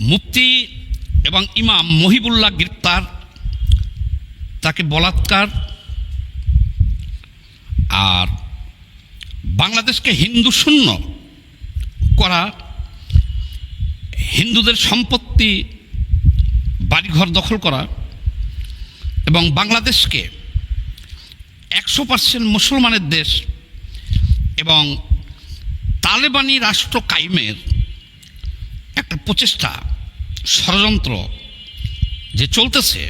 মুফতি এবং ইমাম মহিবুল্লাহ গ্রেপ্তার, তাকে বলাৎকার, আর বাংলাদেশকে হিন্দু শূন্য করা, হিন্দুদের সম্পত্তি বাড়িঘর দখল করা এবং বাংলাদেশকে 100% মুসলমানের দেশ এবং তালেবানি রাষ্ট্র কায়েমের একটা প্রচেষ্টা, ষড়যন্ত্র যে চলতেছে,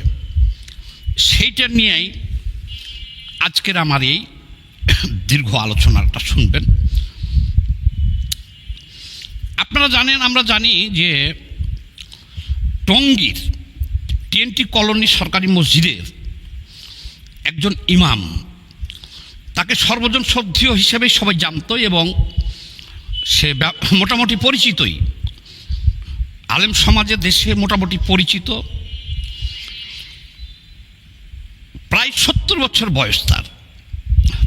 সেইটা নিয়েই আজকের আমার এই দীর্ঘ আলোচনাটা শুনবেন। আপনারা জানেন, আমরা জানি যে টঙ্গীর TNT কলোনি সরকারি মসজিদের একজন ইমাম, তাকে সর্বজন শ্রদ্ধেয় হিসেবে সবাই জানত এবং সে মোটামুটি পরিচিতই, আলেম সমাজে দেশে মোটামুটি পরিচিত। প্রায় 70 বছর বয়স তার,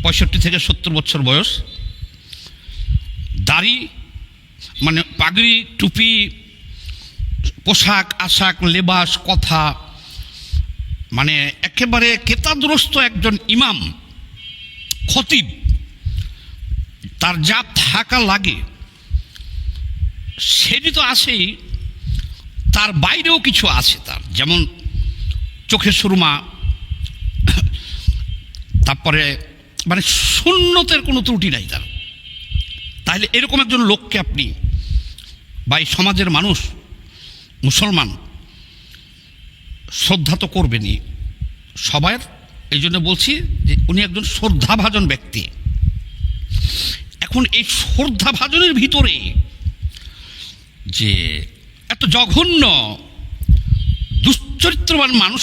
65 থেকে 70 বছর বয়স। দাড়ি, মানে পাগড়ি, টুপি, পোশাক আশাক, লেবাস, কথা, মানে একেবারে কেতাদুরস্ত একজন ইমাম, খতিব। তার যা থাকা লাগে সেটি তো আছেই, তার বাইরেও কিছু আছে তার, যেমন চোখের সুরমা, তারপরে মানে সুন্নতের কোনো ত্রুটি নাই তার। তাহলে এরকম একজন লোককে আপনি বা এই সমাজের মানুষ, মুসলমান, শ্রদ্ধা তো করবেনই সবার। এই জন্য বলছি যে উনি একজন শ্রদ্ধাভাজন ব্যক্তি। এখন এই শ্রদ্ধাভাজনের ভিতরে যে এত জঘন্য দুশ্চরিত্রবান মানুষ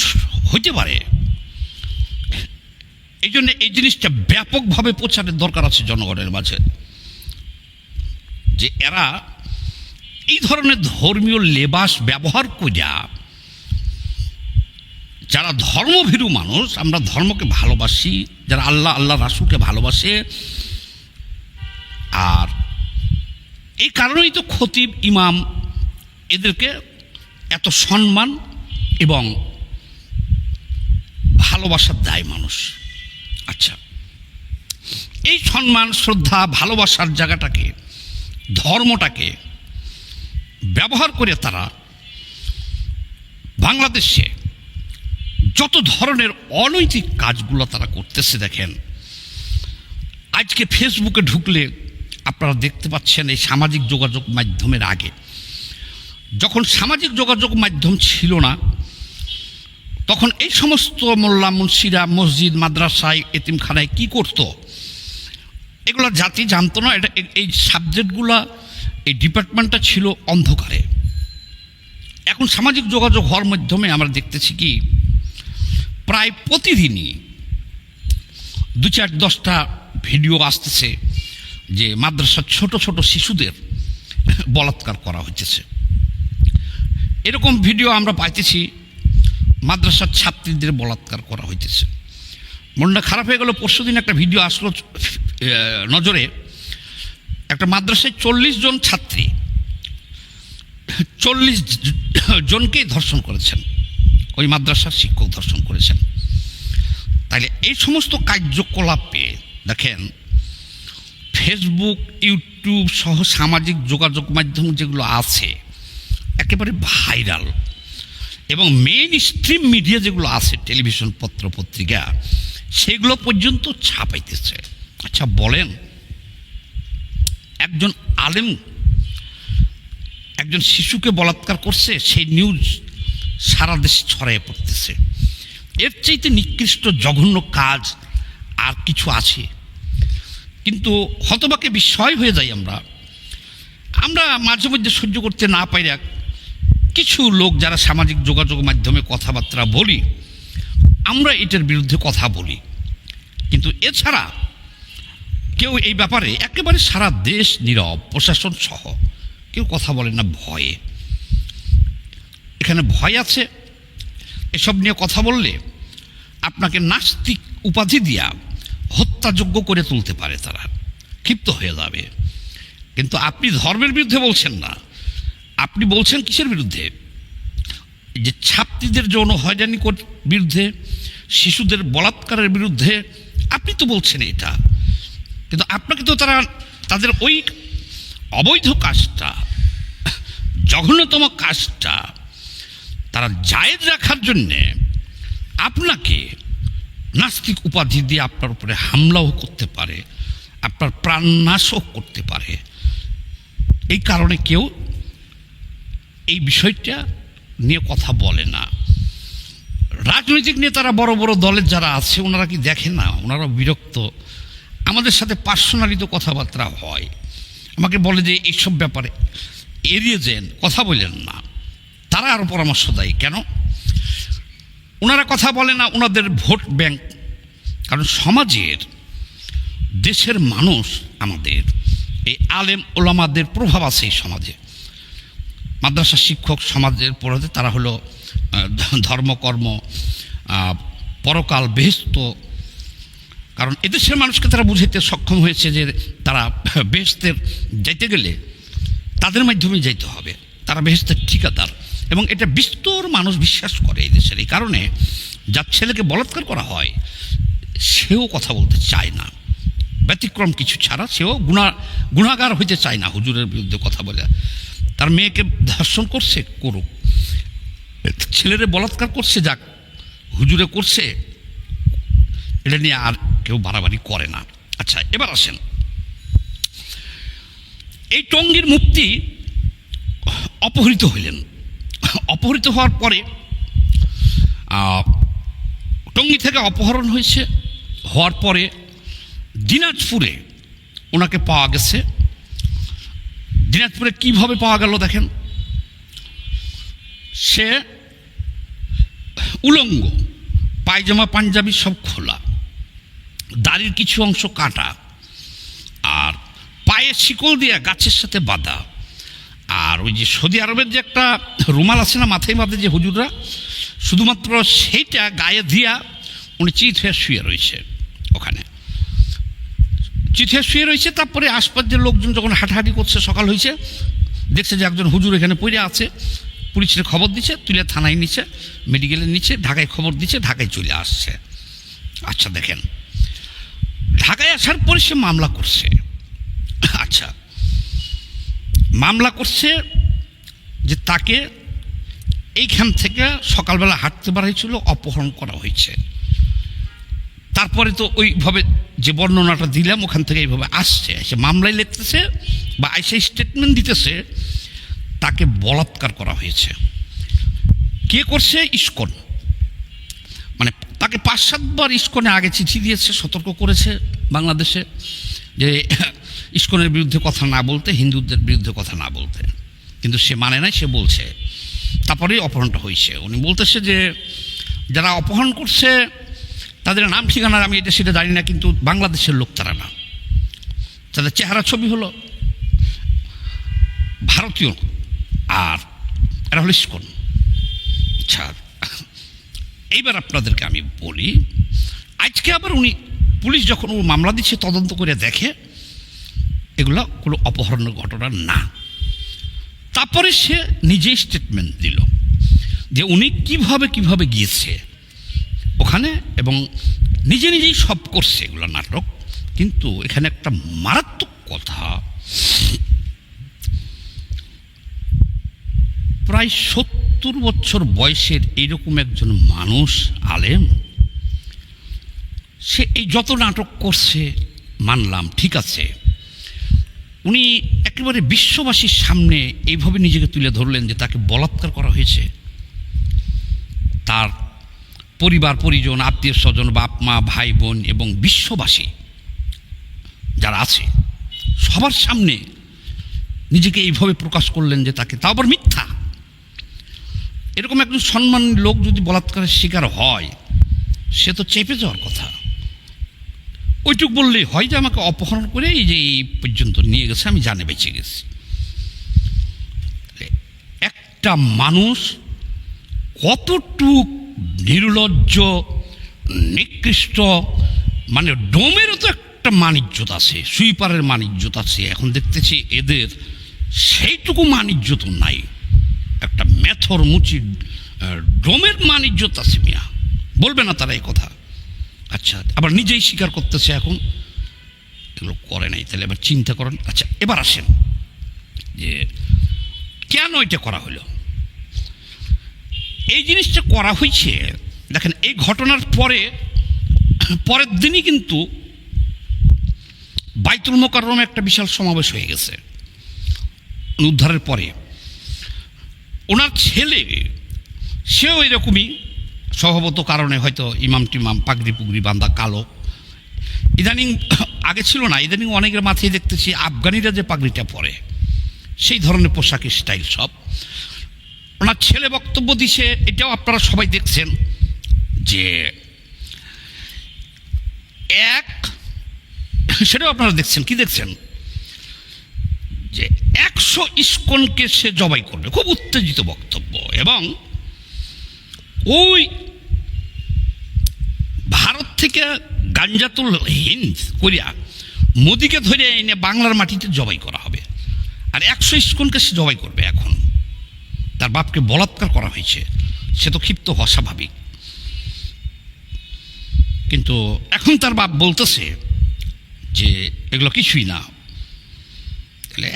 হইতে পারে, এই জন্য এই জিনিসটা ব্যাপকভাবে প্রচারের দরকার আছে জনগণের মাঝে, যে এরা এই ধরনের ধর্মীয় লেবাস ব্যবহার করিয়া, যারা ধর্মভীরু মানুষ, আমরা ধর্মকে ভালোবাসি, যারা আল্লাহ রাসূলকে ভালোবাসে, আর এই কারণেই তো খতিব, ইমাম, এদেরকে এত সম্মান এবং ভালোবাসা দেয় মানুষ। আচ্ছা, এই সম্মান, শ্রদ্ধা, ভালোবাসার জায়গাটাকে, ধর্মটাকে ব্যবহার করে তারা বাংলাদেশে যত ধরনের অনৈতিক কাজগুলো তারা করতেছে। দেখেন, আজকে ফেসবুকে ঢুকলে আপনারা দেখতে পাচ্ছেন, এই সামাজিক যোগাযোগ মাধ্যমের আগে, যখন সামাজিক যোগাযোগ মাধ্যম ছিল না, তখন এই সমস্ত মোল্লা মুন্সিরা মসজিদ, মাদ্রাসায়, এতিমখানায় কি করত, এগুলো জাতি জানতো না। এটা, এই সাবজেক্টগুলো, এই ডিপার্টমেন্টটা ছিল অন্ধকারে। এখন সামাজিক যোগাযোগ হওয়ার মাধ্যমে আমরা দেখতেছি কি, প্রায় প্রতিদিনই 2-4-10টা ভিডিও আসতেছে যে মাদ্রাসার ছোট ছোট শিশুদের বলাৎকার করা হচ্ছে। এরকম ভিডিও আমরা পাইতেছি, মাদ্রাসার ছাত্রীদের বলাৎকার করা হইতেছে। মনটা খারাপ হয়ে গেল। পরশুদিন একটা ভিডিও আসলো নজরে, একটা মাদ্রাসায় 40 জন ছাত্রী 40 জনকেই ধর্ষণ করেছেন, ওই মাদ্রাসার শিক্ষক ধর্ষণ করেছেন। তাইলে এই সমস্ত কার্যকলাপে দেখেন, ফেসবুক, ইউটিউব সহ সামাজিক যোগাযোগ মাধ্যম যেগুলো আছে একেবারে ভাইরাল, এবং মেইন স্ট্রিম মিডিয়া যেগুলো আছে, টেলিভিশন, পত্র পত্রিকা, সেগুলো পর্যন্ত ছাপাইতেছে। আচ্ছা বলেন, একজন আলেম একজন শিশুকে বলাৎকার করছে, সেই নিউজ সারা দেশে ছড়াইয়ে পড়তেছে। এর চাইতে নিকৃষ্ট জঘন্য কাজ আর কিছু আছে? কিন্তু হতবাকে বিস্ময় হয়ে যাই আমরা মাঝে মধ্যে সহ্য করতে না পারি। কিছু লোক যারা সামাজিক যোগাযোগ মাধ্যমে কথাবার্তা বলি, আমরা এটার বিরুদ্ধে কথা বলি, কিন্তু এছাড়া কেউ এই ব্যাপারে, একেবারে সারা দেশ নীরব, প্রশাসন সহ কেউ কথা বলে না ভয়ে। এখানে ভয় আছে। এসব নিয়ে কথা বললে আপনাকে নাস্তিক উপাধি দিয়া হত্যাযোগ্য করে তুলতে পারে, তারা ক্ষিপ্ত হয়ে যাবে। কিন্তু আপনি ধর্মের বিরুদ্ধে বলছেন না, আপনি বলছেন কিসের বিরুদ্ধে? যে ছাত্রীদের যৌন হয়রানির বিরুদ্ধে, শিশুদের বলাৎকারের বিরুদ্ধে আপনি তো বলছেন এটা, কিন্তু আপনাকে তো তাদের ওই অবৈধ কাজটা, জঘন্যতম কাজটা তারা জায়েজ রাখার জন্যে আপনাকে নাস্তিক উপাধি দিয়ে আপনার উপরে হামলাও করতে পারে, আপনার প্রাণনাশও করতে পারে। এই কারণে কেউ এই বিষয়টা নিয়ে কথা বলে না। রাজনৈতিক নেতারা, বড় বড় দলের যারা আছে, ওনারা কি দেখে না? ওনারা বিরক্ত। আমাদের সাথে পার্সোনালি তো কথাবার্তা হয়, আমাকে বলে যে এইসব ব্যাপারে এড়িয়ে যান, কথা বলেন না। তারা আরও পরামর্শ দেয়। কেন ওনারা কথা বলে না? ওনাদের ভোট ব্যাংক। কারণ সমাজের, দেশের মানুষ, আমাদের এই আলেম ওলামাদের প্রভাব আছে এই সমাজে। মাদ্রাসা শিক্ষক সমাজের পড়াতে তারা হলো ধর্মকর্ম, পরকাল, বেহেশত। কারণ এদেশের মানুষকে তারা বুঝাইতে সক্ষম হয়েছে যে তারা বেহেশতের যাইতে গেলে তাদের মাধ্যমে যাইতে হবে, তারা বেহেশতের ঠিকাদার। এবং এটা বিস্তর মানুষ বিশ্বাস করে এই দেশের। এই কারণে যার ছেলেকে বলাৎকার করা হয় সেও কথা বলতে চায় না, ব্যতিক্রম কিছু ছাড়া। সেও গুণাগার হইতে চায় না হুজুরের বিরুদ্ধে কথা বলে। তার মেয়েকে ধর্ষণ করছে, করুক। ছেলেরে বলাৎকার করছে, যাক। হুজুরে করছে, এটা নিয়ে আর কেউ বাড়াবাড়ি করে না। আচ্ছা, এবার আসেন, এই টঙ্গীর মুফতি অপহৃত হইলেন। অপহৃত হওয়ার পরে টঙ্গী থেকে অপহরণ হয়েছে। হওয়ার পরে দিনাজপুরে ওনাকে পাওয়া গেছে। দিনাজপুরে কিভাবে পাওয়া গেল দেখেন। সে উলঙ্গ, পায়জামা পাঞ্জাবি সব খোলা, দাড়ির কিছু অংশ কাটা, আর পায়ে শিকল দিয়ে গাছের সাথে বাঁধা। আর ওই যে সৌদি আরবের যে একটা রুমাল আছে না, মাথায় বাঁধে যে হুজুররা, শুধুমাত্র সেইটা গায়ে দিয়া উনি চিত হয়ে শুয়ে রয়েছে ওখানে, চিত হয়ে শুয়ে রয়েছে। তারপরে আশপাশের লোকজন যখন হাঁটাহাঁটি করছে, সকাল হয়েছে, দেখছে যে একজন হুজুর এখানে পড়ে আছে। পুলিশের খবর দিচ্ছে, তুলে থানায় নিচ্ছে, মেডিকেলের নিচ্ছে, ঢাকায় খবর দিচ্ছে, ঢাকায় চলে আসছে। আচ্ছা দেখেন, ঢাকায় আসার পরে সে মামলা করছে। আচ্ছা, মামলা করছে যে তাকে এইখান থেকে সকালবেলা হাঁটতে বাড়াইছিল, অপহরণ করা হয়েছে। তারপরে তো ওইভাবে যে বর্ণনাটা দিলাম ওখান থেকে এইভাবে আসছে, সে মামলায় লিখতেছে বা আইসে স্টেটমেন্ট দিতেছে তাকে বলাৎকার করা হয়েছে। কে করছে? ইস্কন। মানে তাকে 5-7 বার ইস্কনে আগে চিঠি দিয়েছে, সতর্ক করেছে বাংলাদেশে যে ইস্কনের বিরুদ্ধে কথা না বলতে, হিন্দুদের বিরুদ্ধে কথা না বলতে, কিন্তু সে মানে নাই, সে বলছে। তারপরেই অপহরণটা হয়েছে। উনি বলতেছে যে যারা অপহরণ করছে তাদের নাম ঠিকানা আমি এটা সেটা জানি না, কিন্তু বাংলাদেশের লোক তারা না, তাদের চেহারা ছবি হলো ভারতীয়, আর এরা হলো ইস্কন। আচ্ছা, এইবার আপনাদেরকে আমি বলি, আজকে আবার উনি, পুলিশ যখন ও মামলা দিচ্ছে, তদন্ত করে দেখে এগুলো কোনো অপহরণের ঘটনা না। তারপরে সে নিজেই স্টেটমেন্ট দিল যে উনি কিভাবে গিয়েছে ওখানে, এবং নিজেই সব করছে এগুলো নাটক। কিন্তু এখানে একটা মারাত্মক কথা, প্রায় 70 বছর বয়সের এইরকম একজন মানুষ, আলেম, সে এই যত নাটক করছে মানলাম, ঠিক আছে। উনি একেবারে বিশ্ববাসীর সামনে এইভাবে নিজেকে তুলে ধরলেন যে তাকে বলাৎকার করা হয়েছে। তার পরিবার পরিজন, আত্মীয় স্বজন, বাপ মা, ভাই বোন এবং বিশ্ববাসী যারা আছে সবার সামনে নিজেকে এইভাবে প্রকাশ করলেন যে তাকে, তাও আবার মিথ্যা। এরকম একজন সম্মানী লোক যদি বলাৎকারের শিকার হয়, সে তো চেপে যাওয়ার কথা। ওইটুক বললেই হয় যে আমাকে অপহরণ করে এই যে এই পর্যন্ত নিয়ে গেছে, আমি জানে বেঁচে গেছি। একটা মানুষ কতটুক নির্লজ্জ, নিকৃষ্ট, মানে ডোমেরও তো একটা মানিজ্যত আছে, সুইপারের মানিজ্যত আছে। এখন দেখতেছি এদের সেইটুকু মানিজ্যত নাই। পাথর মুচি ডোমের মান ইজ্জত আছে মিয়া, বলবে না তারা এই কথা। আচ্ছা, আবার নিজেই স্বীকার করতেছে এখন এগুলো করে নাই। তাহলে এবার চিন্তা করেন। আচ্ছা, এবার আসেন যে কেন এটা করা হলো। এই জিনিসটা করা হয়েছে, দেখেন এই ঘটনার পরের দিনই কিন্তু বাইতুল মোকাররমে একটা বিশাল সমাবেশ হয়ে গেছে উদ্ধারের পরে। ওনার ছেলে সেও এরকমই স্বভাবত কারণে হয়তো ইমাম টিমাম পাগড়ি পুগড়ি বান্ধা কালো, ইদানিং আগে ছিল না, ইদানিং অনেকের মাথায় দেখতেছি আফগানিরা যে পাগড়িটা পরে সেই ধরনের পোশাকের স্টাইল সব। ওনার ছেলে বক্তব্য দিছে, এটাও আপনারা সবাই দেখছেন যে সেটাও আপনারা দেখছেন। কি দেখছেন? যে 100 ইস্কনকে সে জবাই করবে, খুব উত্তেজিত বক্তব্য। এবং ওই ভারত থেকে গাঞ্জাতুল হিন্দ করিয়া মোদিকে ধরে এনে বাংলার মাটিতে জবাই করা হবে, আর 100 ইস্কনকে সে জবাই করবে। এখন তার বাপকে বলাৎকার করা হয়েছে, সে তো ক্ষিপ্ত হওয়া স্বাভাবিক। কিন্তু এখন তার বাপ বলতেছে যে এগুলো কিছুই না।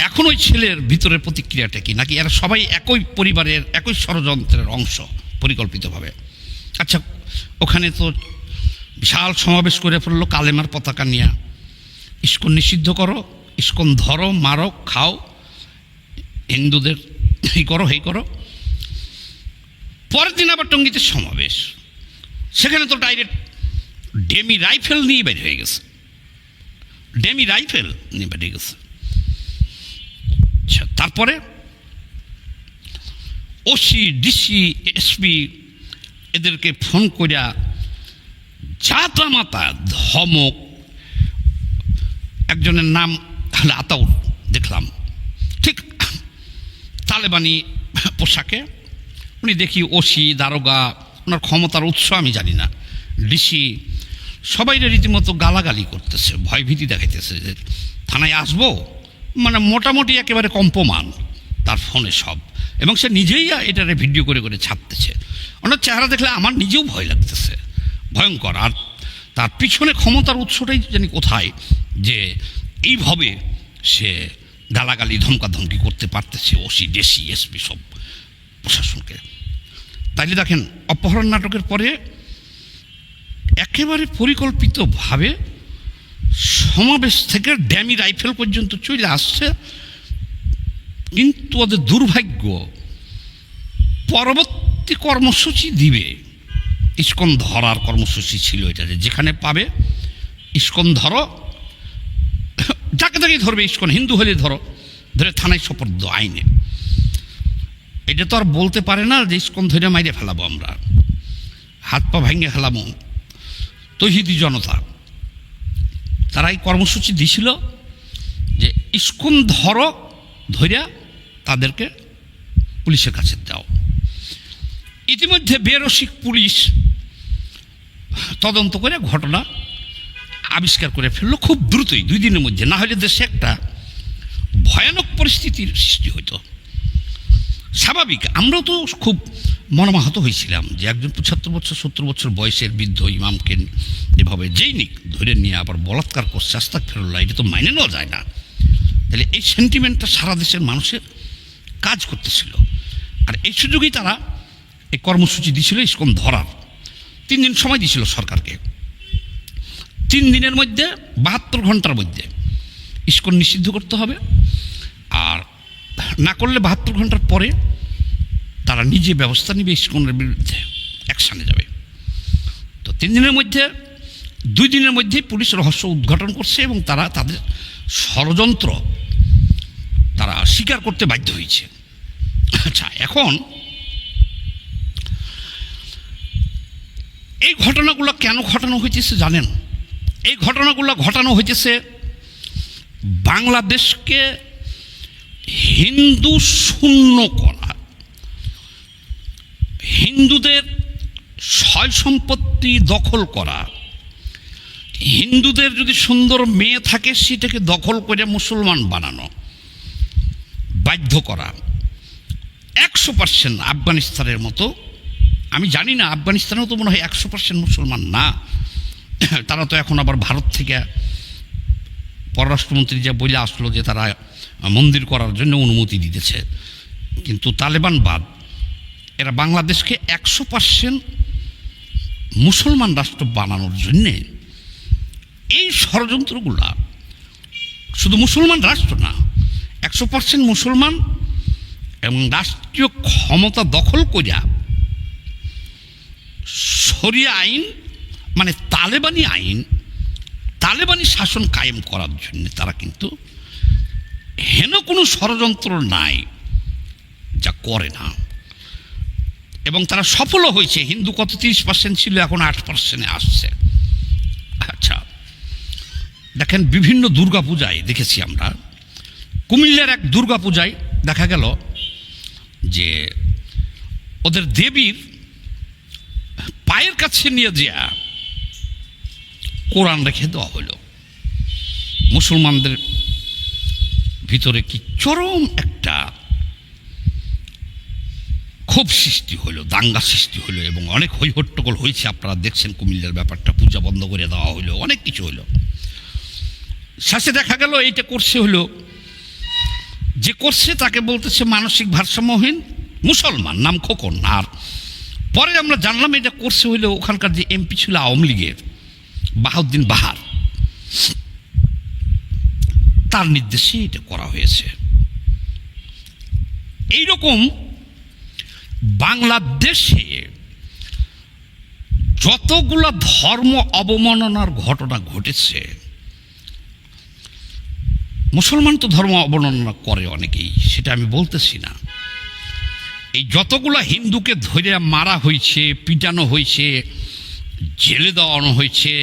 এখন ওই ছেলের ভিতরের প্রতিক্রিয়াটা কি, নাকি এরা সবাই একই পরিবারের একই ষড়যন্ত্রের অংশ পরিকল্পিতভাবে? আচ্ছা, ওখানে তো বিশাল সমাবেশ করে ফেললো কালেমার পতাকা নিয়ে, ইস্কন নিষিদ্ধ করো, ইস্কন ধরো, মারো, খাও, হিন্দুদের এই করো এই করো। পরের দিন আবার টঙ্গীতে সমাবেশ, সেখানে তো ডাইরেক্ট ডেমি রাইফেল নিয়ে বের হয়ে গেছে, ডেমি রাইফেল নিয়ে বেরিয়ে গেছে। আচ্ছা, তারপরে ওসি, ডিসি, এসপি এদেরকে ফোন করিয়া জাতা মাতা ধমক। একজনের নাম হলে আতাউর, দেখলাম ঠিক তালেবানি পোশাকে, উনি দেখি ওসি, দারোগা, ওনার ক্ষমতার উৎস আমি জানি না, ডিসি, সবাই রীতিমতো গালাগালি করতেছে, ভয়ভীতি দেখাইতেছে যে থানায় আসবো, মানে মোটামুটি একেবারে কম্পমান তার ফোনে সব। এবং সে নিজেই এটারে ভিডিও করে করে ছাপতেছে। ওনার চেহারা দেখলে আমার নিজেও ভয় লাগতেছে, ভয়ঙ্কর। আর তার পিছনে ক্ষমতার উৎসটাই জানি কোথায়, যে এইভাবে সে গালাগালি ধমকাধমকি করতে পারতেছে ওসি, ডিসি, এসপি সব প্রশাসনকে। তাইলে দেখেন, অপহরণ নাটকের পরে একেবারে পরিকল্পিতভাবে সমাবেশ থেকে ড্যামি রাইফেল পর্যন্ত চলে আসছে। কিন্তু ওদের দুর্ভাগ্য, পরবর্তী কর্মসূচি দিবে ইস্কন ধরার কর্মসূচি ছিল এটা, যেখানে পাবে ইস্কন ধরো, যাকে তাকেই ধরবে, ইস্কন হিন্দু হলে ধরো, ধরে থানায় সোপর্দ আইনে। এটা তো আর বলতে পারে না যে ইস্কন ধরে মাইরে ফেলাবো, আমরা হাত পা ভেঙে ফেলাবো। তৌহিদি জনতা তারা এই কর্মসূচি দিছিল যে ইস্কন ধরো, ধরিয়া তাদেরকে পুলিশের কাছে দাও। ইতিমধ্যে বেরসিক পুলিশ তদন্ত করে ঘটনা আবিষ্কার করে ফেললো খুব দ্রুতই, 2 দিনের মধ্যে। না হলে দেশে একটা ভয়ানক পরিস্থিতির সৃষ্টি হইতো। স্বাভাবিক, আমরাও তো খুব মর্মাহত হয়েছিলাম যে একজন 75 বছর 70 বছর বয়সের বৃদ্ধ ইমামকে এভাবে যেই নিক ধরে নিয়ে আবার বলাৎকার করছে, আস্তাগফিরুল্লাহ, এটা তো মাইনে নেওয়া যায় না। তাহলে এই সেন্টিমেন্টটা সারা দেশের মানুষের কাজ করতেছিল। আর এই সুযোগেই তারা এই কর্মসূচি দিয়েছিল ইস্কন ধরার। 3 দিন সময় দিয়েছিল সরকারকে। 3 দিনের মধ্যে 72 ঘন্টার মধ্যে ইস্কন নিষিদ্ধ করতে হবে, আর না করলে 72 ঘন্টার পরে তারা নিজে ব্যবস্থা নেবে, ইস্কনের বিরুদ্ধে অ্যাকশানে যাবে। তো 3 দিনের মধ্যে, 2 দিনের মধ্যেই পুলিশ রহস্য উদ্ঘাটন করছে এবং তারা তাদের ষড়যন্ত্র তারা স্বীকার করতে বাধ্য হয়েছে। আচ্ছা, এখন এই ঘটনাগুলো কেন ঘটানো হইতেছে জানেন? এই ঘটনাগুলো ঘটানো হইতেছে বাংলাদেশকে হিন্দু শূন্য করা, হিন্দুদের সয় সম্পত্তি দখল করা, হিন্দুদের যদি সুন্দর মেয়ে থাকে সেটাকে দখল করে মুসলমান বানানো, বাধ্য করা, 100% আফগানিস্তানের মতো, আমি জানি না, আফগানিস্তানেও তো মনে হয় 100% মুসলমান না, তারা তো এখন আবার ভারত থেকে পররাষ্ট্রমন্ত্রী যা বলে আসলো যে তারা মন্দির করার জন্য অনুমতি দিতেছে, কিন্তু তালেবান বাদ, এরা বাংলাদেশকে 100% মুসলমান রাষ্ট্র বানানোর জন্যে এই ষড়যন্ত্রগুলা, শুধু মুসলমান রাষ্ট্র না, 100% মুসলমান এবং রাষ্ট্রীয় ক্ষমতা দখল করিয়া শরিয়া আইন মানে তালেবানি আইন, তালেবানি শাসন কায়েম করার জন্য তারা কিন্তু হেন কোনো ষড়যন্ত্র নাই যা করে না, এবং তারা সফলও হয়েছে। হিন্দু কত 30% ছিল, এখন 8%-এ আসছে। আচ্ছা দেখেন, বিভিন্ন দুর্গাপূজায় দেখেছি আমরা, কুমিল্লার এক দুর্গাপূজায় দেখা গেল যে ওদের দেবীর পায়ের কাছে নিয়ে যা কোরআন রেখে দেওয়া হলো। মুসলমানদের ভিতরে কি চরম একটা ক্ষোভ সৃষ্টি হলো, দাঙ্গা সৃষ্টি হলো, এবং অনেক হইহট্টগোল হয়েছে। আপনারা দেখছেন কুমিল্লার ব্যাপারটা, পূজা বন্ধ করে দেওয়া হলো, অনেক কিছু হলো। শেষে দেখা গেল এইটা করছে হলো, যে করছে তাকে বলতেছে মানসিক ভারসাম্যহীন মুসলমান, নাম খোকন। আর পরে আমরা জানলাম এটা করছে হইলো ওখানকার যে এমপি ছিল আওয়ামী লীগের, বাহাউদ্দিন বাহার, তার নির্দেশে এটা করা হয়েছে। এইরকম বাংলাদেশে যতগুলো ধর্ম অবমাননার ঘটনা ঘটেছে, মুসলমান তো ধর্ম অবমাননা করে অনেকেই, সেটা আমি বলতেছি না। এই যতগুলো হিন্দুকে ধরে মারা হয়েছে, পিটানো হয়েছে, জেলে দেওয়ানো হয়েছে,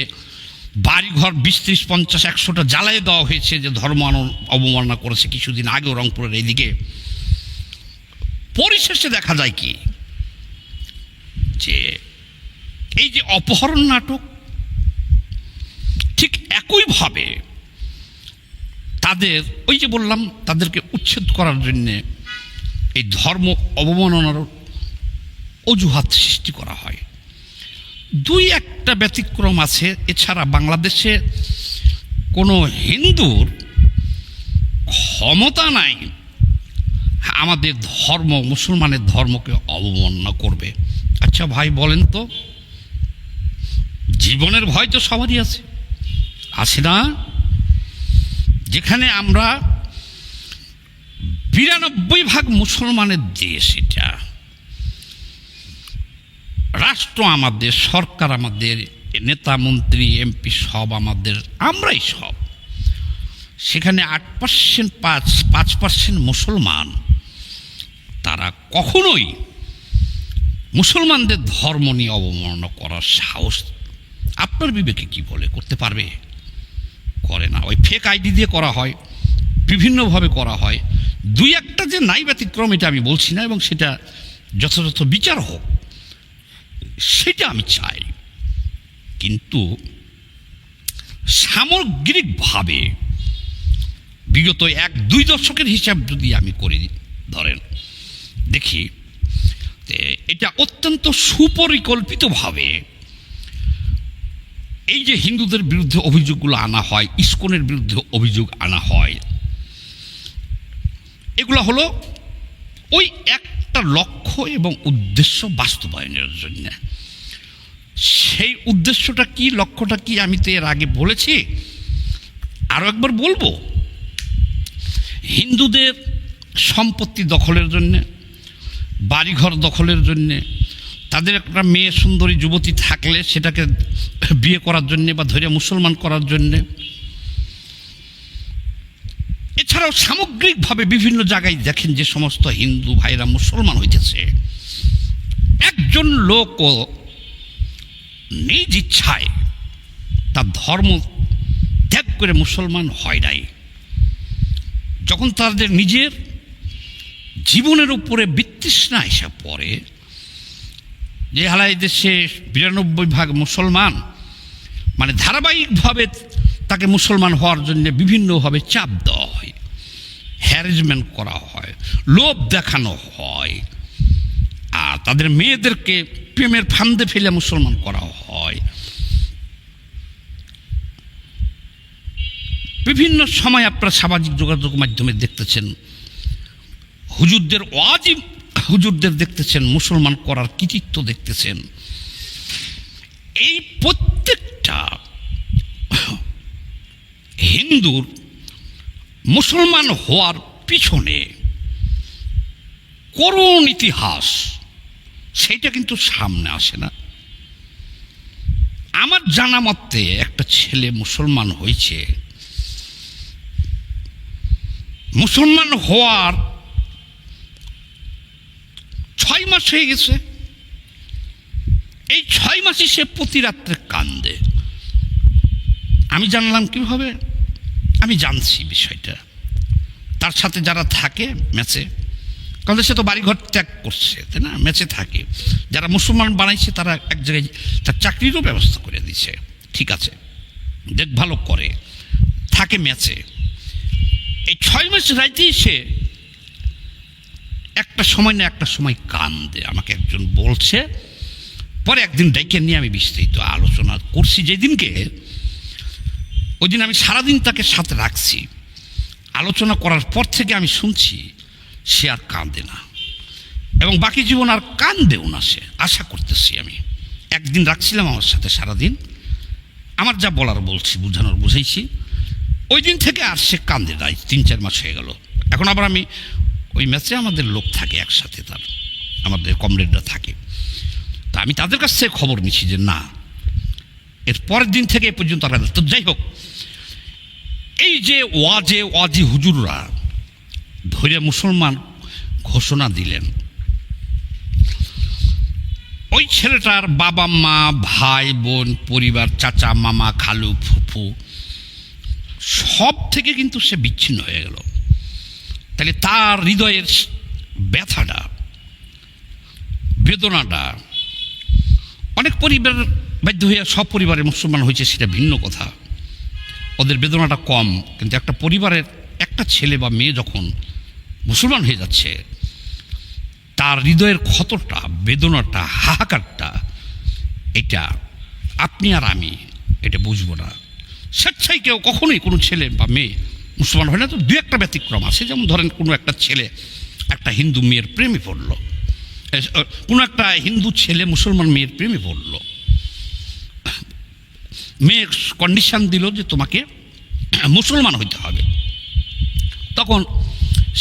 বাড়িঘর 20, 30, 50, 100টা জ্বালাই দেওয়া হয়েছে যে ধর্ম অবমাননা করেছে, কিছুদিন আগেও রংপুরের এইদিকে। পরিশেষে দেখা যায় কি, যে এই যে অপহরণ নাটক, ঠিক একইভাবে তাদের ওই যে বললাম, তাদেরকে উচ্ছেদ করার জন্যে এই ধর্ম অবমাননার অজুহাত সৃষ্টি করা হয়। 2-1টা ব্যতিক্রম আছে, এছাড়া বাংলাদেশে কোনো হিন্দুর ক্ষমতা নাই আমাদের ধর্ম, মুসলমানের ধর্মকে অবমাননা করবে। আচ্ছা ভাই বলেন তো, জীবনের ভয় তো সবারই আছে, আছে না? যেখানে আমরা 92% মুসলমানের দেশ, এটা রাষ্ট্র আমাদের, সরকার আমাদের, নেতা মন্ত্রী এমপি সব আমাদের, আমরাই সব। সেখানে 8%, 5% মুসলমান, তারা কখনোই মুসলমানদের ধর্ম নিয়ে অবমাননা করার সাহস আপনার বিবেকে কি বলে করতে পারবে? করে না। ওই ফেক আইডি দিয়ে করা হয়, বিভিন্নভাবে করা হয়। 2-1টা যে নাই ব্যতিক্রম, এটা আমি বলছি না, এবং সেটা যথাযথ বিচার হোক, সেটা আমি চাই। কিন্তু সামগ্রিকভাবে বিগত 1-2 দশকের হিসাব যদি আমি করি, ধরেন দেখি, এটা অত্যন্ত সুপরিকল্পিতভাবে এই যে হিন্দুদের বিরুদ্ধে অভিযোগগুলো আনা হয়, ইসকনের বিরুদ্ধে অভিযোগ আনা হয়, এগুলো হলো ওই একটা লক্ষ্য এবং উদ্দেশ্য বাস্তবায়নের জন্য। সেই উদ্দেশ্যটা কি, লক্ষ্যটা কি, আমি তো এর আগে বলেছি, আরও একবার বলবো। হিন্দুদের সম্পত্তি দখলের জন্যে, বাড়িঘর দখলের জন্যে, তাদের একটা মেয়ে সুন্দরী যুবতী থাকলে সেটাকে বিয়ে করার জন্যে বা ধরে মুসলমান করার জন্যে, এছাড়াও সামগ্রিকভাবে বিভিন্ন জায়গায় দেখেন যে সমস্ত হিন্দু ভাইরা মুসলমান হইতেছে, একজন লোকও নিজ ইচ্ছায় তার ধর্ম ত্যাগ করে মুসলমান হয় নাই। যখন তাদের নিজের জীবনের উপরে বিতৃষ্ণা এসে পড়ে, যে হালাই দেশে 92% মুসলমান, মানে ধারাবাহিকভাবে তাকে মুসলমান হওয়ার জন্য বিভিন্নভাবে চাপ দেওয়া হয়, হ্যারাসমেন্ট করা হয়, লোভ দেখানো হয়, আর তাদের মেয়েদেরকে প্রেমের ফান্দে ফেলে মুসলমান করা হয়। বিভিন্ন সময় আপনারা সামাজিক যোগাযোগ মাধ্যমে দেখতেছেন, হুজুরদের দেখতেছেন মুসলমান করার কৃতিত্ব দেখতেছেন। এই প্রত্যেকটা হিন্দুর মুসলমান হওয়ার পিছনে করুণ ইতিহাস, সেটা কিন্তু সামনে আসে না। আমার জানা মতে একটা ছেলে মুসলমান হয়েছে, মুসলমান হওয়ার 6 মাস হয়ে গেছে। এই 6 মাসই সে প্রতি রাত্রে কান্দে। আমি জানলাম কিভাবে? আমি জানছি বিষয়টা, তার সাথে যারা থাকে ম্যাচে, কারণ সে তো বাড়িঘর ত্যাগ করছে, তাই না? ম্যাচে থাকে, যারা মুসলমান বানাইছে তারা এক জায়গায় তার চাকরিরও ব্যবস্থা করে দিছে, ঠিক আছে, দেখভালও করে, থাকে ম্যাচে। এই 6 মাস রাইতেই সে একটা সময় না একটা সময় কান্দে। আমাকে একজন বলছে, পরে একদিন ডেকে নিয়ে আমি বিস্তারিত আলোচনা করছি। যেদিনকে ওই দিন আমি সারাদিন তাকে সাথে রাখছি, আলোচনা করার পর থেকে আমি শুনছি সে আর কাঁদে না, এবং বাকি জীবন আর কাঁদবেও না সে, আশা করতেছি। আমি একদিন রাখছিলাম আমার সাথে সারাদিন, আমার যা বলার বলছি, বুঝানোর বুঝাইছি। ওই দিন থেকে আর সে কান্দে নাই, 3-4 মাস হয়ে গেল। এখন আবার আমি ওই ম্যাচে আমাদের লোক থাকে একসাথে, তার আমাদের কমরেডরা থাকে, তা আমি তাদের কাছ থেকে খবর নিচ্ছি যে না, এর পরের দিন থেকে এ পর্যন্ত আর। তো যাই হোক, এই যে ওয়াজি হুজুররা ধরে মুসলমান ঘোষণা দিলেন, ওই ছেলেটার বাবা মা ভাই বোন পরিবার, চাচা মামা খালু ফুফু সব থেকে কিন্তু সে বিচ্ছিন্ন হয়ে গেল। তাহলে তার হৃদয়ের ব্যথাটা, বেদনাটা, অনেক পরিবার বাধ্য হইয়া সব পরিবারে মুসলমান হয়েছে সেটা ভিন্ন কথা, ওদের বেদনাটা কম, কিন্তু একটা পরিবারের একটা ছেলে বা মেয়ে যখন মুসলমান হয়ে যাচ্ছে, তার হৃদয়ের ক্ষতটা, বেদনাটা, হাহাকারটা, এটা আপনি আর আমি এটা বুঝবো না। স্বেচ্ছায় কেউ কখনোই কোনো ছেলে বা মেয়ে মুসলমান হয় না। তো 2-1টা ব্যতিক্রম আছে, যেমন ধরেন কোনো একটা ছেলে একটা হিন্দু মেয়ের প্রেমে পড়ল, কোনো একটা হিন্দু ছেলে মুসলমান মেয়ের প্রেমে পড়ল, মেয়ে কন্ডিশন দিল যে তোমাকে মুসলমান হইতে হবে, তখন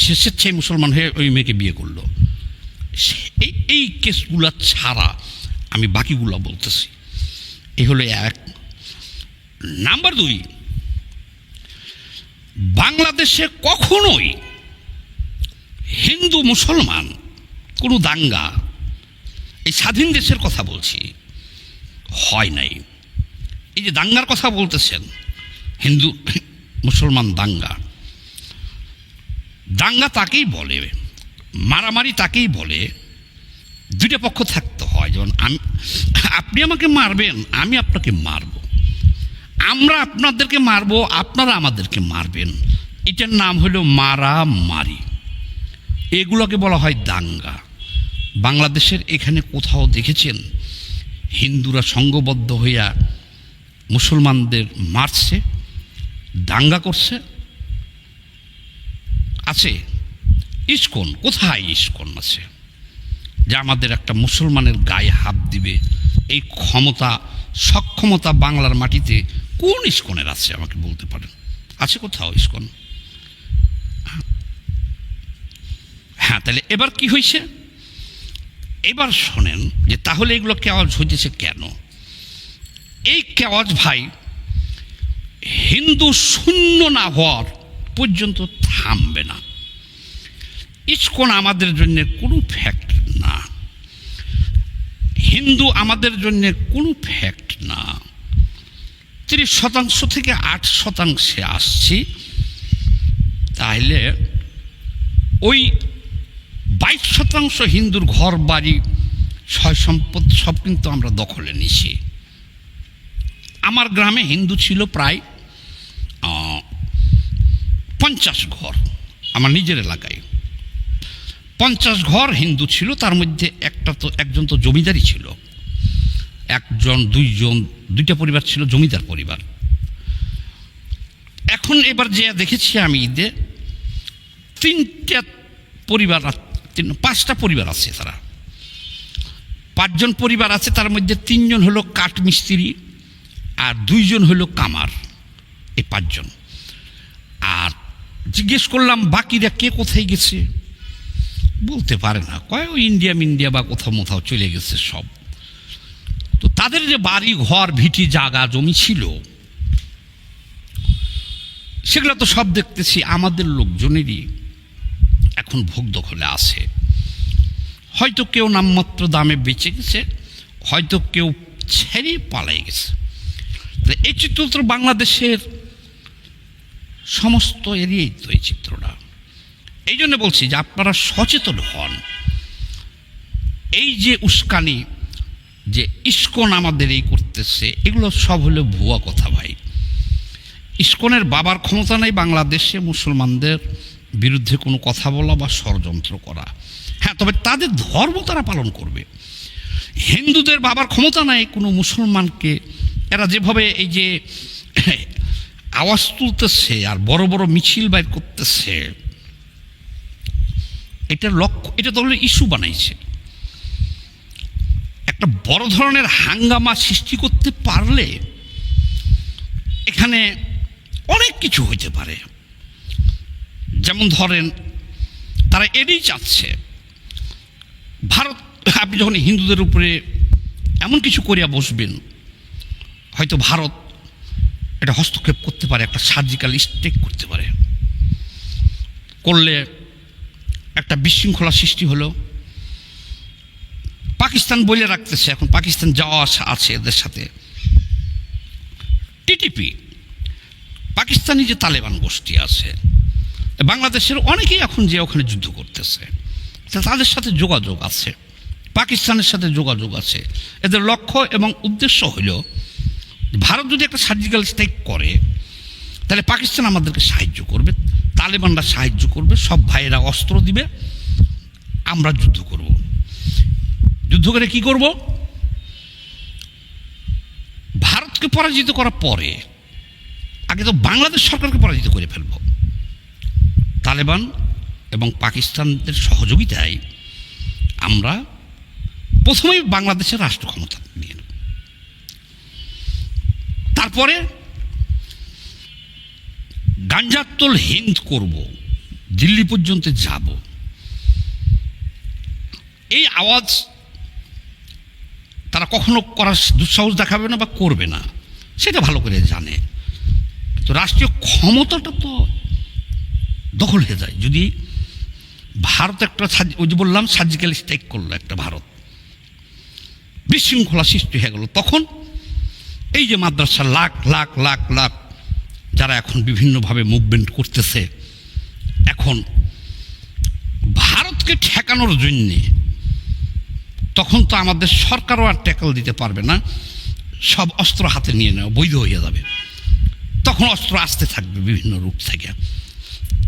সে স্বেচ্ছায় মুসলমান হয়ে ওই মেয়েকে বিয়ে করলো। এই কেসগুলো ছাড়া আমি বাকিগুলো বলতেছি। এই হলো 1। নাম্বার 2, বাংলাদেশে কখনোই হিন্দু মুসলমান কোনো দাঙ্গা, এই স্বাধীন দেশের কথা বলছি, হয় নাই। এই যে দাঙ্গার কথা বলতেছেন, হিন্দু মুসলমান দাঙ্গা, দাঙ্গা তাকেই বলে, মারামারি তাকেই বলে, 2টা পক্ষ থাকতে হয়। যেমন আপনি আমাকে মারবেন, আমি আপনাকে মারব, আমরা আপনাদেরকে মারবো, আপনারা আমাদেরকে মারবেন, এটার নাম হলো মারামারি। এগুলোকে বলা হয় দাঙ্গা। বাংলাদেশের এখানে কোথাও দেখেছেন হিন্দুরা সংঘবদ্ধ হইয়া মুসলমানদের মারছে, দাঙ্গা করছে? আছে? ইস্কন, কোথায় ইস্কন আছে যে আমাদের একটা মুসলমানের গায়ে হাত দিবে? এই ক্ষমতা সক্ষমতা বাংলার মাটিতে কোন ইস্কনের আছে আমাকে বলতে পারেন? আছে কোথাও ইস্কন? হ্যাঁ, তাহলে এবার কি হয়েছে? এবার শোনেন যে তাহলে এগুলো কেওয়াজ হইতেছে কেন? এই কেওয়াজ ভাই হিন্দু শূন্য না হওয়ার পর্যন্ত থামবে না। ইস্কন আমাদের জন্য কোনো ফ্যাক্ট না, হিন্দু আমাদের জন্য কোনো ফ্যাক্ট না। 30% থেকে 8% আসছি, তাহলে ওই 22% হিন্দুর ঘর বাড়ি সয় সম্পদ সব কিন্তু আমরা দখলে নিছি। আমার গ্রামে হিন্দু ছিল প্রায় 50 ঘর, আমার নিজের এলাকায় 50 ঘর হিন্দু ছিল, তার মধ্যে একজন তো জমিদারই ছিল, একজন দুইটা পরিবার ছিল জমিদার পরিবার। এখন এবার যে দেখেছি আমি ঈদে 5টা পরিবার আছে, তারা 5 জন পরিবার আছে, তার মধ্যে 3 জন হলো কাঠ মিস্ত্রি আর 2 জন হলো কামার, এই 5 জন। আর জিজ্ঞেস করলাম বাকিরা কে কোথায় গেছে, বলতে পারে না, কয় ওই ইন্ডিয়া বা কোথাও চলে গেছে সব। তো তাদের যে বাড়ি ঘর ভিটি জায়গা জমি ছিল সেগুলো তো সব দেখতেছি আমাদের লোকজনেরই এখন ভোগ দখলে আছে। হয়তো কেউ নামমাত্র দামে বেঁচে গেছে, হয়তো কেউ ছেড়ে পালাই গেছে। এই চিত্র বাংলাদেশের সমস্ত এরিয়াই তো এই চিত্রটা। এই জন্য বলছি যে আপনারা সচেতন হন। এই যে উস্কানি যে ইস্কন আমাদের এই করতেছে, এগুলো সব হলো ভুয়া কথা ভাই। ইস্কনের বাবার ক্ষমতা নেই বাংলাদেশে মুসলমানদের বিরুদ্ধে কোনো কথা বলা বা ষড়যন্ত্র করা। হ্যাঁ, তবে তাদের ধর্ম তারা পালন করবে। হিন্দুদের বাবার ক্ষমতা নাই কোনো মুসলমানকে, এরা যেভাবে এই যে আওয়াজ তুলতেছে আর বড় বড় মিছিল বাইর করতেছে, এটা তো হলো ইস্যু বানাইছে। একটা বড় ধরনের হাঙ্গামা সৃষ্টি করতে পারলে এখানে অনেক কিছু হইতে পারে। যেমন ধরেন, তারা এটাই চাচ্ছে ভারত, আপনি যখন হিন্দুদের উপরে এমন কিছু করিয়া বসবেন, হয়তো ভারত এটা হস্তক্ষেপ করতে পারে, একটা সার্জিক্যাল স্ট্রাইক করতে পারে, করলে একটা বিশৃঙ্খলা সৃষ্টি হলো। পাকিস্তান বলে রাখতেছে, এখন পাকিস্তান যাওয়া আসা আছে এদের সাথে। টিটিপি পাকিস্তানি যে তালেবান গোষ্ঠী আছে, বাংলাদেশের অনেকেই এখন যে ওখানে যুদ্ধ করতেছে, তাদের সাথে যোগাযোগ আছে, পাকিস্তানের সাথে যোগাযোগ আছে। এদের লক্ষ্য এবং উদ্দেশ্য হইল ভারত যদি একটা সার্জিক্যাল স্ট্রাইক করে তাহলে পাকিস্তান আমাদেরকে সাহায্য করবে, তালেবানরা সাহায্য করবে, সব ভাইয়েরা অস্ত্র দিবে, আমরা যুদ্ধ করব। যুদ্ধ করে কি করব? ভারতকে পরাজিত করার পরে আগে তো বাংলাদেশ সরকারকে পরাজিত করে ফেলব। তালেবান এবং পাকিস্তানদের সহযোগিতায় আমরা প্রথমেই বাংলাদেশের রাষ্ট্র ক্ষমতা নিয়ে নেব, তারপরে গাঞ্জাত্তল হিন্দ করব, দিল্লি পর্যন্ত যাব। এই আওয়াজ তারা কখনো করার দুঃসাহস দেখাবে না বা করবে না, সেটা ভালো করে জানে। তো রাষ্ট্রীয় ক্ষমতাটা তো দখল হয়ে যায় যদি ভারত একটা, ওই যে বললাম সার্জিক্যাল স্ট্রাইক করলো একটা, ভারত বিশৃঙ্খলা সৃষ্টি হয়ে গেল। তখন এই যে মাদ্রাসা লাখ লাখ লাখ লাখ যারা এখন বিভিন্নভাবে মুভমেন্ট করতেছে, এখন ভারতকে ঠেকানোর জন্যে তখন তো আমাদের সরকারও আর ট্যাকল দিতে পারবে না, সব অস্ত্র হাতে নিয়ে নেওয়া বৈধ হয়ে যাবে। তখন অস্ত্র আসতে থাকবে বিভিন্ন রূপ থেকে,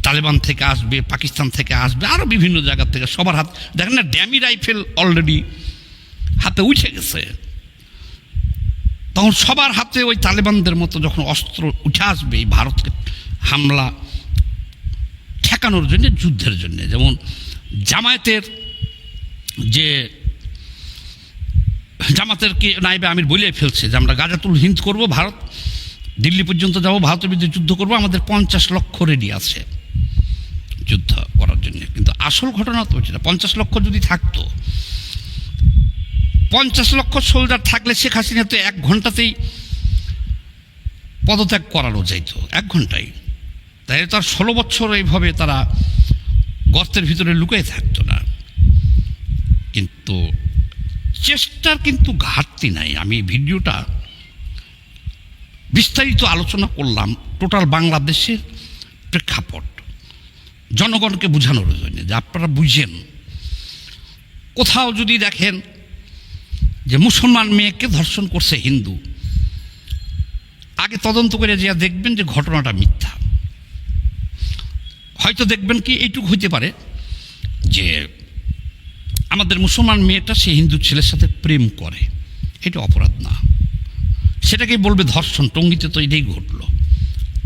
তালেবান থেকে আসবে, পাকিস্তান থেকে আসবে, আরও বিভিন্ন জায়গা থেকে, সবার হাত দেখেন না, ড্যামি রাইফেল অলরেডি হাতে উঠে গেছে। তখন সবার হাতে ওই তালেবানদের মতো যখন অস্ত্র উঠে আসবে এই ভারতকে হামলা ঠেকানোর জন্য, যুদ্ধের জন্য। যেমন জামায়াতের কি নাইবে আমির বলে ফেলছে যে আমরা গাজাতুল হিন্দ করব, ভারত দিল্লি পর্যন্ত যাব, ভারতের বিরুদ্ধে যুদ্ধ করব, আমাদের 50 লক্ষ রেডি আছে যুদ্ধ করার জন্য। কিন্তু আসল ঘটনা তো হচ্ছে না। 50 লক্ষ যদি থাকতো, 50 লক্ষ সোলজার থাকলে শেখ হাসিনা তো 1 ঘন্টাতেই পদত্যাগ করানো যাইত, 1 ঘন্টায়। তাই তার 16 বছর এইভাবে তারা গর্তের ভিতরে লুকিয়ে থাকতো না। কিন্তু চেষ্টার কিন্তু ঘাটতি নাই। আমি ভিডিওটা বিস্তারিত আলোচনা করলাম টোটাল বাংলাদেশের প্রেক্ষাপট, জনগণকে বোঝানোর জন্য, যে আপনারা বুঝেন। কোথাও যদি দেখেন যে মুসলমান মেয়েকে ধর্ষণ করছে হিন্দু, আগে তদন্ত করে যা দেখবেন যে ঘটনাটা মিথ্যা। হয়তো দেখবেন কি এইটুকু হইতে পারে যে আমাদের মুসলমান মেয়েটা সে হিন্দু ছেলের সাথে প্রেম করে, এটা অপরাধ না, সেটাকেই বলবে ধর্ষণ। টঙ্গীতে তো এটাই ঘটলো।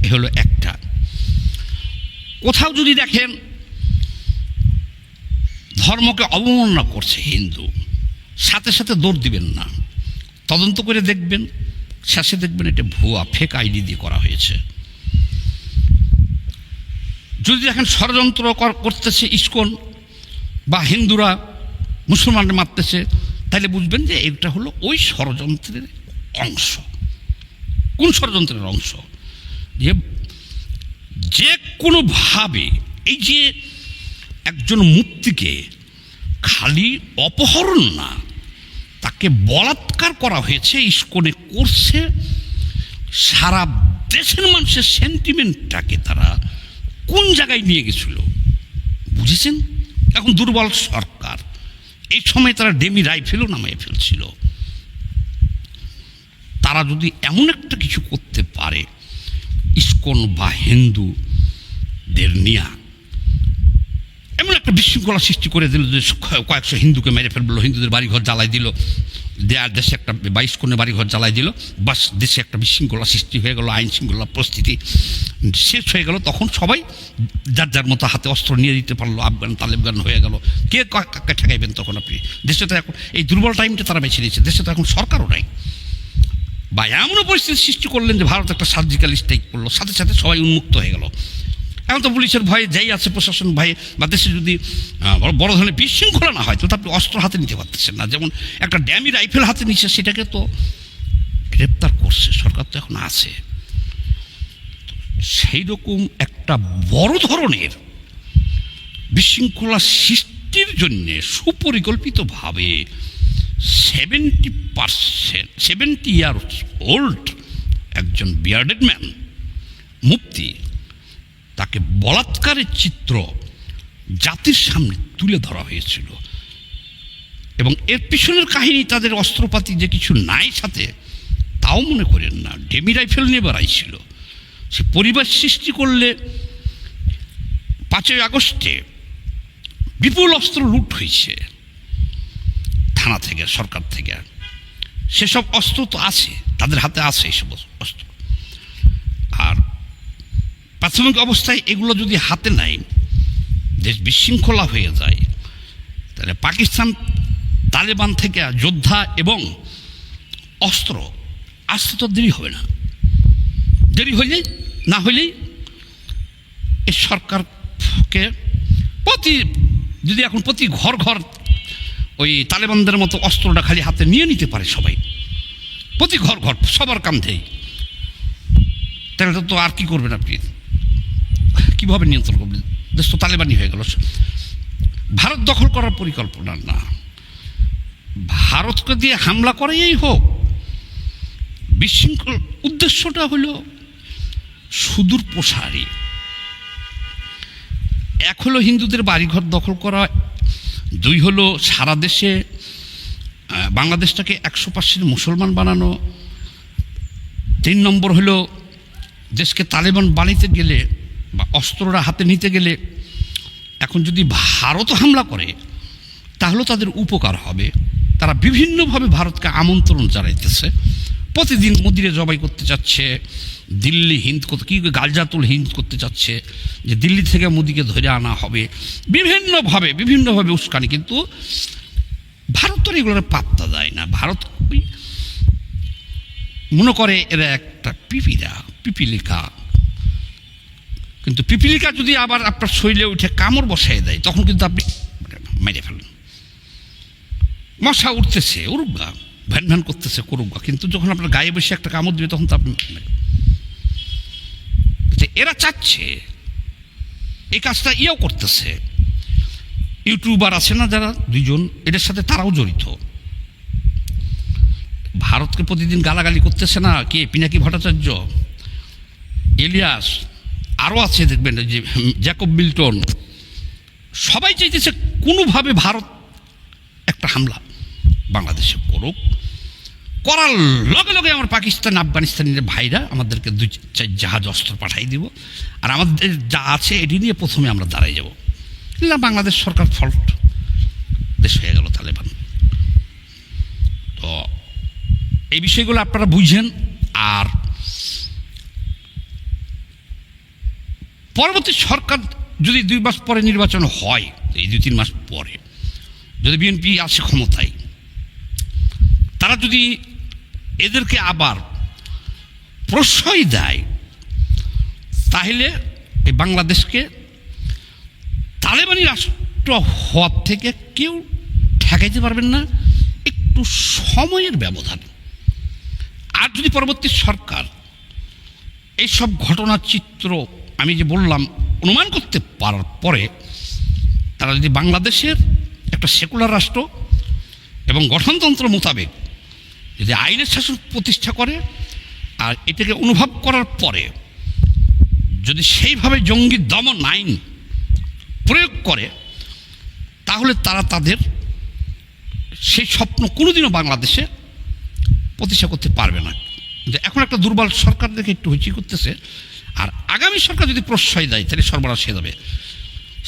এ হলো একটা। কোথাও যদি দেখেন ধর্মকে অবমাননা করছে হিন্দু, সাথে সাথে দৌড় দিবেন না, তদন্ত করে দেখবেন, শেষে দেখবেন এটা ভুয়া ফেক আইডি দিয়ে করা হয়েছে। যদি দেখেন ষড়যন্ত্র করতেছে ইসকন বা হিন্দুরা মুসলমানদের মারতেছে, তাহলে বুঝবেন যে এটা হলো ওই ষড়যন্ত্রের অংশ। কোন ষড়যন্ত্রের অংশ? যে কোনোভাবে এই যে একজন মুক্তিকে খালি অপহরণ না, তাকে বলাৎকার করা হয়েছে, ইসকনে করছে। সারা দেশের মানুষের সেন্টিমেন্টটাকে তারা কোন জায়গায় নিয়ে গেছিল বুঝেছেন? এখন দুর্বল সরকার, এই সময় তারা ডেমি রাইফেলও নামিয়ে ফেলছিল। তারা যদি এমন একটা কিছু করতে পারে ইসকন বা হিন্দুদের নিয়ে, এমন একটা বিশৃঙ্খলা সৃষ্টি করে দিল যে কয়েকশো হিন্দুকে মেরে ফেললো, হিন্দুদের বাড়িঘর জ্বালাই দিল, দেয়ার দেশে একটা 22 কোণে বাড়িঘর জ্বালাই দিল, বাস দেশে একটা বিশৃঙ্খলা সৃষ্টি হয়ে গেল, আইন শৃঙ্খলা পরিস্থিতি শেষ হয়ে গেল। তখন সবাই যার যার মতো হাতে অস্ত্র নিয়ে দিতে পারলো, আফগান তালেবান হয়ে গেল। কে কাকে ঠেকাইবেন তখন আপনি? দেশে তো এখন এই দুর্বল টাইমটা তারা বেছে নিয়েছে, দেশে তো এখন সরকারও নাই। বা এমনও পরিস্থিতি সৃষ্টি করলেন যে ভারত একটা সার্জিক্যাল স্ট্রাইক করলো, সাথে সাথে সবাই উন্মুক্ত হয়ে গেল। এখন তো পুলিশের ভয়ে যাই আছে, প্রশাসন ভয়ে, বা দেশে যদি বড় ধরনের বিশৃঙ্খলা না হয় তো আপনি অস্ত্র হাতে নিতে পারতেছেন না। যেমন একটা ড্যামি রাইফেল হাতে নিচ্ছে, সেটাকে তো গ্রেপ্তার করছে সরকার, তো এখন আছে। সেই রকম একটা বড় ধরনের বিশৃঙ্খলা সৃষ্টির জন্যে সুপরিকল্পিতভাবে 70 ইয়ার্স ওল্ড একজন বিয়ার্ডেড ম্যান মুফতি, তাকে বলাৎকারের চিত্র জাতির সামনে তুলে ধরা হয়েছিল। এবং এর পিছনের কাহিনী তাদের অস্ত্রপাতি যে কিছু নাই সাথে, তাও মনে করেন না। ডেমি রাইফেল নিয়ে বেড়াইছিল। সে পরিবার সৃষ্টি করলে 5ই আগস্টে বিপুল অস্ত্র লুট হয়েছে থানা থেকে, সরকার থেকে। সেসব অস্ত্র তো আছে, তাদের হাতে আছে এইসব অস্ত্র। আর প্রাথমিক অবস্থায় এগুলো যদি হাতে নেয়, দেশ বিশৃঙ্খলা হয়ে যায়, তাহলে পাকিস্তান তালেবান থেকে যোদ্ধা এবং অস্ত্র আসতে তো দেরি হবে না। দেরি হইলেই না হইলেই এই সরকারকে যদি এখন প্রতি ঘর ঘর ওই তালেবানদের মতো অস্ত্রটা খালি হাতে নিয়ে নিতে পারে সবাই, প্রতি ঘর ঘর সবার কান্ধেই, তাহলে তো আর কি করবেন আপনি? কীভাবে নিয়ন্ত্রণ করবেন? দেশ তো তালেবানি হয়ে গেল। ভারত দখল করার পরিকল্পনা না, ভারতকে দিয়ে হামলা করাই হোক। বিশৃঙ্খল উদ্দেশ্যটা হলো সুদূর প্রসারী। এক হলো হিন্দুদের বাড়িঘর দখল করা, 2 হলো সারা দেশে বাংলাদেশটাকে 100% মুসলমান বানানো, 3 নম্বর হলো দেশকে তালেবান বানাইতে গেলে বা অস্ত্ররা হাতে নিতে গেলে এখন যদি ভারত হামলা করে তাহলে তাদের উপকার হবে। তারা বিভিন্নভাবে ভারতকে আমন্ত্রণ জানাইতেছে। প্রতিদিন মোদিরে জবাই করতে চাচ্ছে, দিল্লি হিন্দ কি গালজাতুল হিন্দ করতে চাচ্ছে, যে দিল্লি থেকে মোদিকে ধরে আনা হবে, বিভিন্নভাবে উস্কানি। কিন্তু ভারত তো এগুলোর পাত্তা দেয় না। ভারত মনে করে এরা একটা পিপিলিকা, কিন্তু পিপিলিকা যদি আবার আপনার শরীরে উঠে কামড় বসাই দেয় তখন কিন্তু আপনি মেরে ফেলেন। মশা উঠতেছে, উড়ুগা, ভ্যান ভ্যান করতেছে, করুগা, কিন্তু যখন আপনার গায়ে বসে একটা কামড় দিবে তখন তো আপনি। এরা চাচ্ছে এই কাজটা করতেছে। ইউটিউবার আছে না যারা 2 জন, এদের সাথে তারাও জড়িত। ভারতকে প্রতিদিন গালাগালি করতেছে না কে? পিনাকি ভট্টাচার্য, ইলিয়াস, আরও আছে দেখবেন যে জ্যাকব মিল্টন। সবাই চাইতেছে কোনোভাবে ভারত একটা হামলা বাংলাদেশে করুক, করার লগে লগে আমার পাকিস্তান আফগানিস্তানের ভাইরা আমাদেরকে 2-4 জাহাজ অস্ত্র পাঠাই দিব, আর আমাদের যা আছে এটি নিয়ে প্রথমে আমরা দাঁড়াই যাব। না, বাংলাদেশ সরকার ফল্ট, দেশ হয়ে গেল তালেবান। তো এই বিষয়গুলো আপনারা বুঝেন। আর পরবর্তী সরকার যদি 2 মাস পরে নির্বাচন হয়, এই 2-3 মাস পরে যদি বিএনপি আসে ক্ষমতায়, তারা যদি এদেরকে আবার প্রশ্রয় দেয়, তাহলে এই বাংলাদেশকে তালেবানি রাষ্ট্র হওয়ার থেকে কেউ ঠেকাইতে পারবেন না, একটু সময়ের ব্যবধান। আর যদি পরবর্তী সরকার এইসব ঘটনার চিত্র আমি যে বললাম অনুমান করতে পারার পরে তারা যদি বাংলাদেশের একটা সেকুলার রাষ্ট্র এবং গঠনতন্ত্র মোতাবেক যদি আইনের শাসন প্রতিষ্ঠা করে, আর এটাকে অনুভব করার পরে যদি সেইভাবে জঙ্গি দমন আইন প্রয়োগ করে, তাহলে তারা তাদের সেই স্বপ্ন কোনোদিনও বাংলাদেশে প্রতিষ্ঠা করতে পারবে না। যে এখন একটা দুর্বল সরকার দেখে একটু হইচি করতেছে, আর আগামী সরকার যদি প্রশ্রয় দেয় তাহলে সর্বনাশ হয়ে যাবে।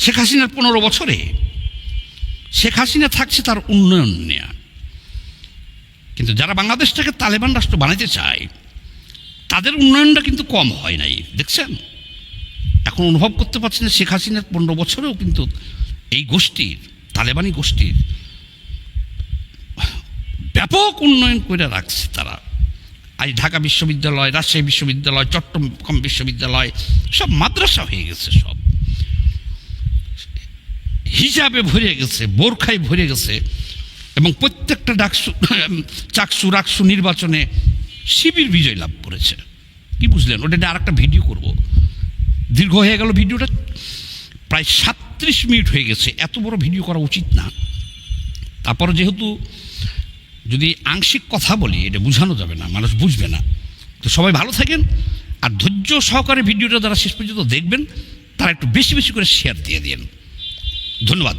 শেখ হাসিনার 15 বছরে শেখ হাসিনা থাকছে তার উন্নয়ন নেয়া, কিন্তু যারা বাংলাদেশটাকে তালেবান রাষ্ট্র বানাইতে চায় তাদের উন্নয়নটা কিন্তু কম হয় নাই, দেখছেন। এখন অনুভব করতে পারছেন যে শেখ হাসিনার 15 বছরেও কিন্তু এই গোষ্ঠীর, তালেবানি গোষ্ঠীর ব্যাপক উন্নয়ন করে রাখছে তারা। আজ ঢাকা বিশ্ববিদ্যালয়, রাজশাহী বিশ্ববিদ্যালয়, চট্টগ্রাম বিশ্ববিদ্যালয় সব মাদ্রাসা হয়ে গেছে, সব হিজাবে ভরে গেছে, বোরখায় ভরে গেছে, এবং প্রত্যেকটা চাকসু রাকসু নির্বাচনে শিবির বিজয় লাভ করেছে। কি বুঝলেন? ওটা আর একটা ভিডিও করব, দীর্ঘ হয়ে গেল ভিডিওটা, প্রায় 37 মিনিট হয়ে গেছে, এত বড় ভিডিও করা উচিত না। তারপর যেহেতু যদি আংশিক কথা বলি এটা বোঝানো যাবে না, মানুষ বুঝবে না। তো সবাই ভালো থাকেন, আর ধৈর্য সহকারে ভিডিওটা যারা শেষ পর্যন্ত দেখবেন তারা একটু বেশি বেশি করে শেয়ার দিয়ে দিন। ধন্যবাদ।